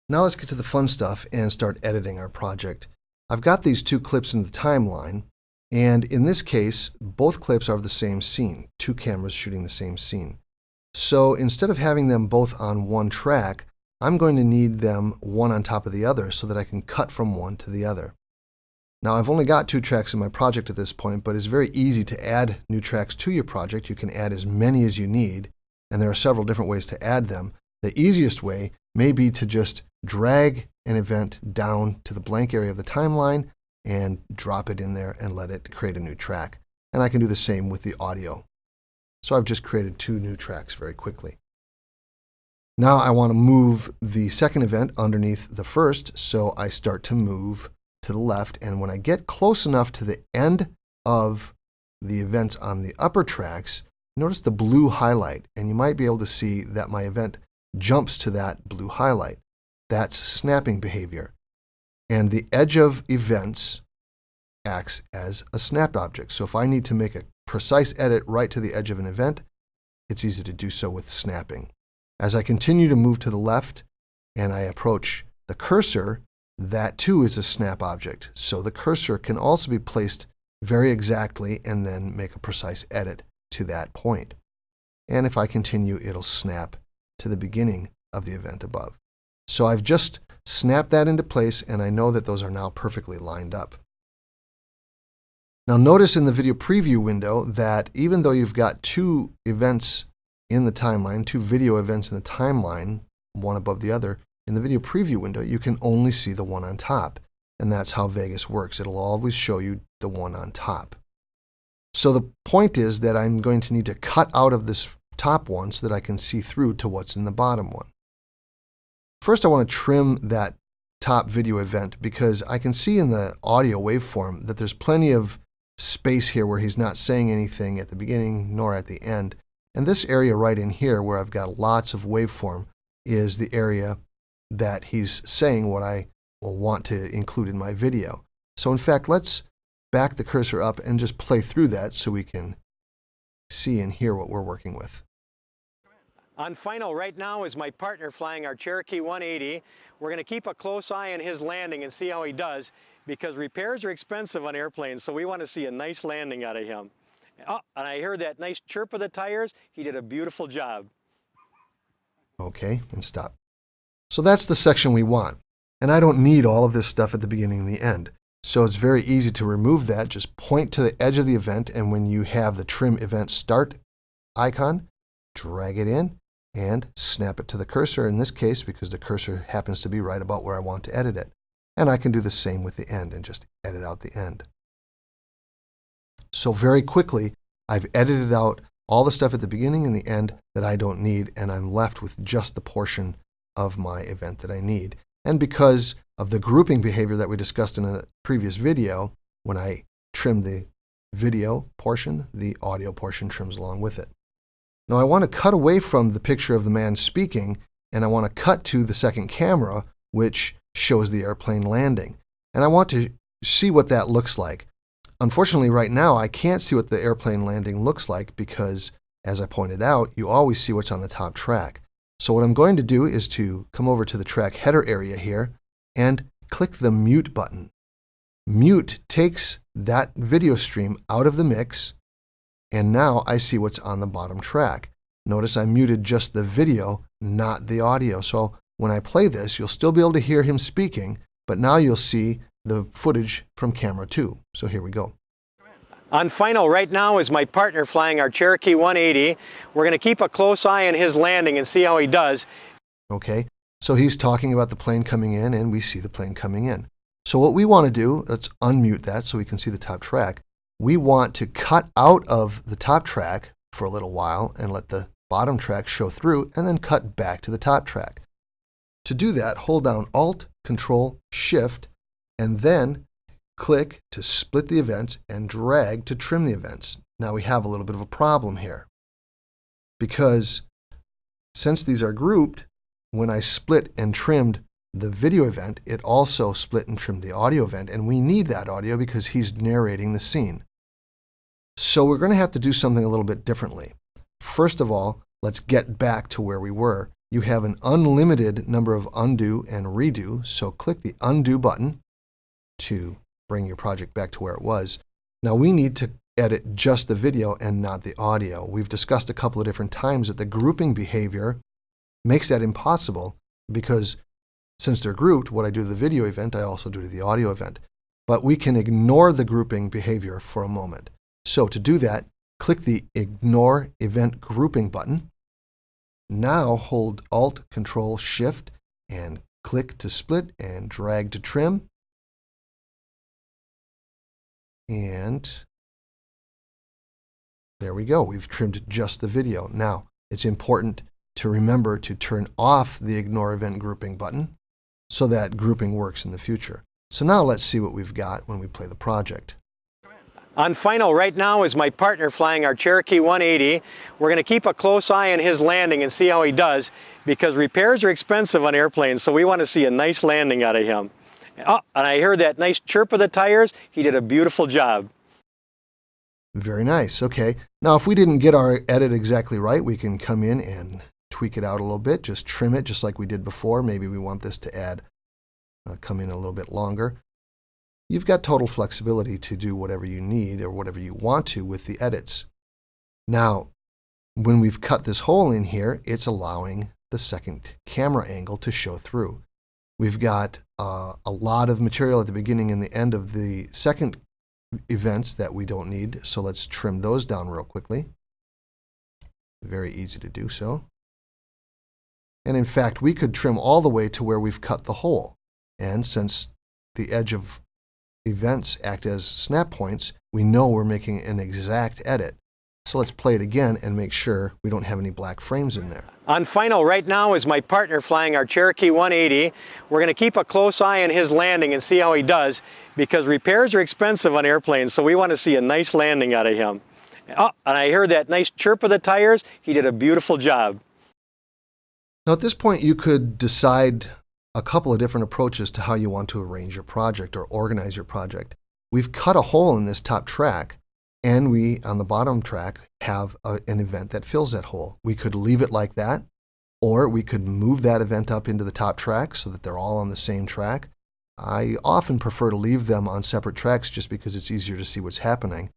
Now let's get to the fun stuff and start editing our project. I've got these two clips in the timeline, and in this case, both clips are of the same scene, two cameras shooting the same scene. So instead of having them both on one track, I'm going to need them one on top of the other so that I can cut from one to the other. Now I've only got 2 tracks in my project at this point, but it's very easy to add new tracks to your project. You can add as many as you need, and there are several different ways to add them. The easiest way may be to just drag an event down to the blank area of the timeline and drop it in there and let it create a new track. And I can do the same with the audio. So I've just created 2 new tracks very quickly. Now I want to move the second event underneath the first, so I start to move to the left, and when I get close enough to the end of the events on the upper tracks, notice the blue highlight, and you might be able to see that my event jumps to that blue highlight. That's snapping behavior. And the edge of events acts as a snap object. So if I need to make a precise edit right to the edge of an event, it's easy to do so with snapping. As I continue to move to the left and I approach the cursor, that too is a snap object. So the cursor can also be placed very exactly and then make a precise edit to that point. And if I continue, it'll snap to the beginning of the event above. So I've just snapped that into place, and I know that those are now perfectly lined up. Now notice in the video preview window that even though you've got 2 events in the timeline, 2 video events in the timeline, one above the other, in the video preview window, you can only see the one on top. And that's how Vegas works. It'll always show you the one on top. So the point is that I'm going to need to cut out of this top one so that I can see through to what's in the bottom one. First, I want to trim that top video event because I can see in the audio waveform that there's plenty of space here where he's not saying anything at the beginning nor at the end. And this area right in here where I've got lots of waveform is the area that he's saying what I will want to include in my video. So in fact, let's back the cursor up and just play through that so we can see and hear what we're working with. On final right now is my partner flying our Cherokee 180. We're going to keep a close eye on his landing and see how he does because repairs are expensive on airplanes, so we want to see a nice landing out of him. Oh, and I heard that nice chirp of the tires. He did a beautiful job. Okay, and stop. So that's the section we want. And I don't need all of this stuff at the beginning and the end. So it's very easy to remove that. Just point to the edge of the event, and when you have the trim event start icon, drag it in and snap it to the cursor in this case because the cursor happens to be right about where I want to edit it. And I can do the same with the end and just edit out the end. So very quickly, I've edited out all the stuff at the beginning and the end that I don't need, and I'm left with just the portion of my event that I need. And because of the grouping behavior that we discussed in a previous video, when I trim the video portion, the audio portion trims along with it. Now I want to cut away from the picture of the man speaking, and I want to cut to the second camera, which shows the airplane landing. And I want to see what that looks like. Unfortunately, right now, I can't see what the airplane landing looks like because, as I pointed out, you always see what's on the top track. So what I'm going to do is to come over to the track header area here and click the mute button. Mute takes that video stream out of the mix, and now I see what's on the bottom track. Notice I muted just the video, not the audio. So when I play this, you'll still be able to hear him speaking, but now you'll see the footage from camera 2. So here we go. On final right now is my partner flying our Cherokee 180. We're going to keep a close eye on his landing and see how he does. Okay, so he's talking about the plane coming in, and we see the plane coming in. So what we want to do, let's unmute that so we can see the top track. We want to cut out of the top track for a little while and let the bottom track show through, and then cut back to the top track. To do that, hold down Alt, Control, Shift, and then click to split the events and drag to trim the events. Now we have a little bit of a problem here because since these are grouped, when I split and trimmed the video event, it also split and trimmed the audio event, and we need that audio because he's narrating the scene. So we're going to have to do something a little bit differently. First of all, let's get back to where we were You have an unlimited number of undo and redo, so click the undo button to bring your project back to where it was. Now we need to edit just the video and not the audio. We've discussed a couple of different times that the grouping behavior makes that impossible because since they're grouped, what I do to the video event, I also do to the audio event. But we can ignore the grouping behavior for a moment. So to do that, click the Ignore Event Grouping button. Now hold Alt, Control, Shift, and click to split and drag to trim. And there we go. We've trimmed just the video. Now, it's important to remember to turn off the Ignore Event Grouping button so that grouping works in the future. So now let's see what we've got when we play the project. On final right now is my partner flying our Cherokee 180. We're going to keep a close eye on his landing and see how he does because repairs are expensive on airplanes, so we want to see a nice landing out of him. Oh, and I heard that nice chirp of the tires. He did a beautiful job. Very nice. Okay. Now, if we didn't get our edit exactly right, we can come in and tweak it out a little bit, just trim it just like we did before. Maybe we want this to come in a little bit longer. You've got total flexibility to do whatever you need or whatever you want to with the edits. Now, when we've cut this hole in here, it's allowing the second camera angle to show through. We've got a lot of material at the beginning and the end of the second events that we don't need, so let's trim those down real quickly. Very easy to do so. And in fact, we could trim all the way to where we've cut the hole. And since the edge of events act as snap points, we know we're making an exact edit. So let's play it again and make sure we don't have any black frames in there. On final right now is my partner flying our Cherokee 180. We're going to keep a close eye on his landing and see how he does because repairs are expensive on airplanes, so we want to see a nice landing out of him. Oh, and I heard that nice chirp of the tires. He did a beautiful job. Now at this point, you could decide a couple of different approaches to how you want to arrange your project or organize your project. We've cut a hole in this top track, and we, on the bottom track, have an event that fills that hole. We could leave it like that, or we could move that event up into the top track so that they're all on the same track. I often prefer to leave them on separate tracks just because it's easier to see what's happening.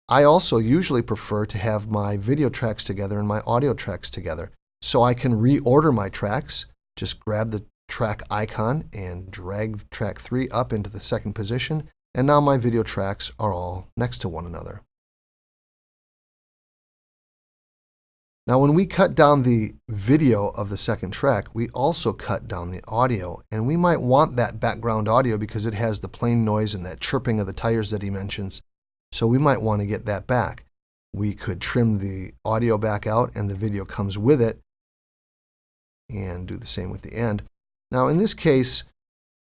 I also usually prefer to have my video tracks together and my audio tracks together, so I can reorder my tracks. Just grab the track icon and drag track 3 up into the second position, and now my video tracks are all next to one another. Now when we cut down the video of the second track, we also cut down the audio, and we might want that background audio because it has the plane noise and that chirping of the tires that he mentions, so we might want to get that back. We could trim the audio back out and the video comes with it, and do the same with the end. Now in this case,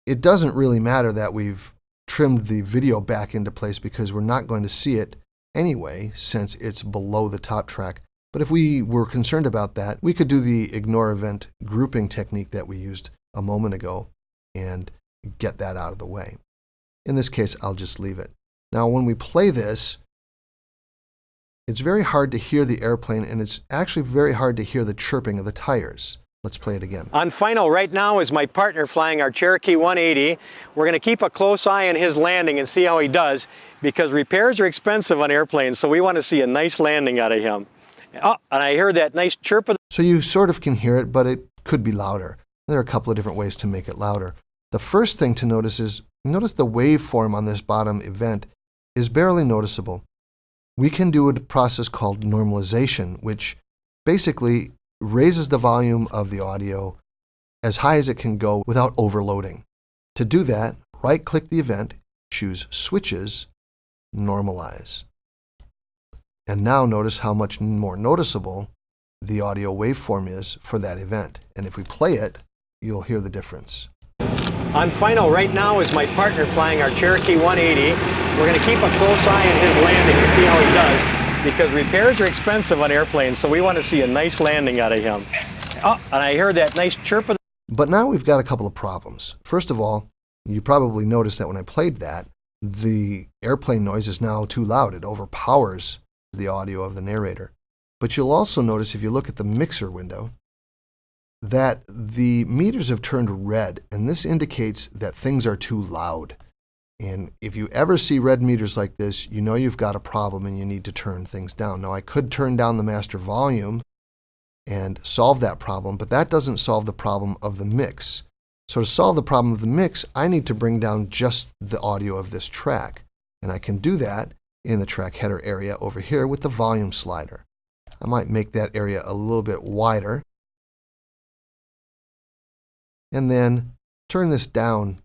it doesn't really matter that we've trimmed the video back into place because we're not going to see it anyway since it's below the top track. But if we were concerned about that, we could do the Ignore Event Grouping technique that we used a moment ago and get that out of the way. In this case, I'll just leave it. Now when we play this, it's very hard to hear the airplane, and it's actually very hard to hear the chirping of the tires. Let's play it again. On final right now is my partner flying our Cherokee 180. We're going to keep a close eye on his landing and see how he does because repairs are expensive on airplanes, so we want to see a nice landing out of him. Oh, and I heard that nice chirp of So you sort of can hear it, but it could be louder. There are a couple of different ways to make it louder. The first thing to notice is, notice the waveform on this bottom event is barely noticeable. We can do a process called normalization, which basically raises the volume of the audio as high as it can go without overloading. To do that, right-click the event, choose Switches, Normalize. And now notice how much more noticeable the audio waveform is for that event. And if we play it, you'll hear the difference. On final right now is my partner flying our Cherokee 180. We're going to keep a close eye on his landing and see how he does because repairs are expensive on airplanes, so we want to see a nice landing out of him. Oh, and I heard that nice chirp of But now we've got a couple of problems. First of all, you probably noticed that when I played that, the airplane noise is now too loud. It overpowers the audio of the narrator. But you'll also notice if you look at the mixer window that the meters have turned red, and this indicates that things are too loud. And if you ever see red meters like this, you know you've got a problem and you need to turn things down. Now, I could turn down the master volume and solve that problem, but that doesn't solve the problem of the mix. So to solve the problem of the mix, I need to bring down just the audio of this track. And I can do that in the track header area over here with the volume slider. I might make that area a little bit wider. And then turn this down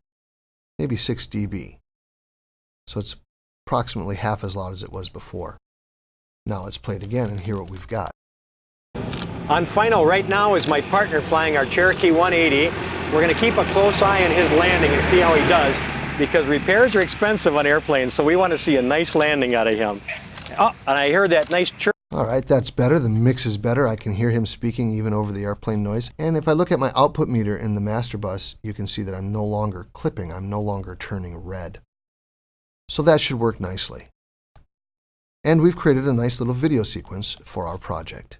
maybe 6 dB. So it's approximately half as loud as it was before. Now let's play it again and hear what we've got. On final right now is my partner flying our Cherokee 180. We're going to keep a close eye on his landing and see how he does, because repairs are expensive on airplanes, so we want to see a nice landing out of him. Oh, and I heard that nice chirp. All right, that's better. The mix is better. I can hear him speaking even over the airplane noise. And if I look at my output meter in the master bus, you can see that I'm no longer clipping. I'm no longer turning red. So that should work nicely. And we've created a nice little video sequence for our project.